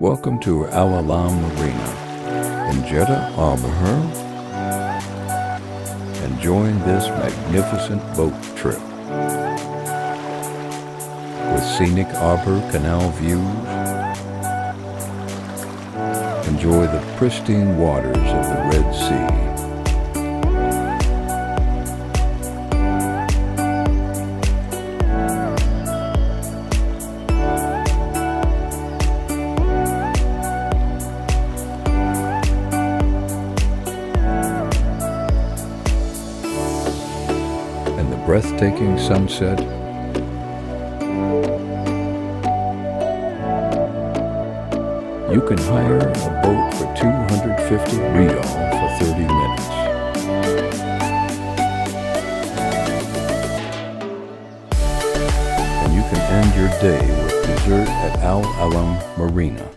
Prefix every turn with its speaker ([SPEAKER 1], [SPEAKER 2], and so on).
[SPEAKER 1] Welcome to Ahlam Marina in Jeddah, Obhur. Enjoying this magnificent boat trip with scenic Obhur Canal views. Enjoy the pristine waters of the Red Sea. And the breathtaking sunset. You can hire a boat for 250 riyal for 30 minutes. And you can end your day with dessert at Ahlam Marina.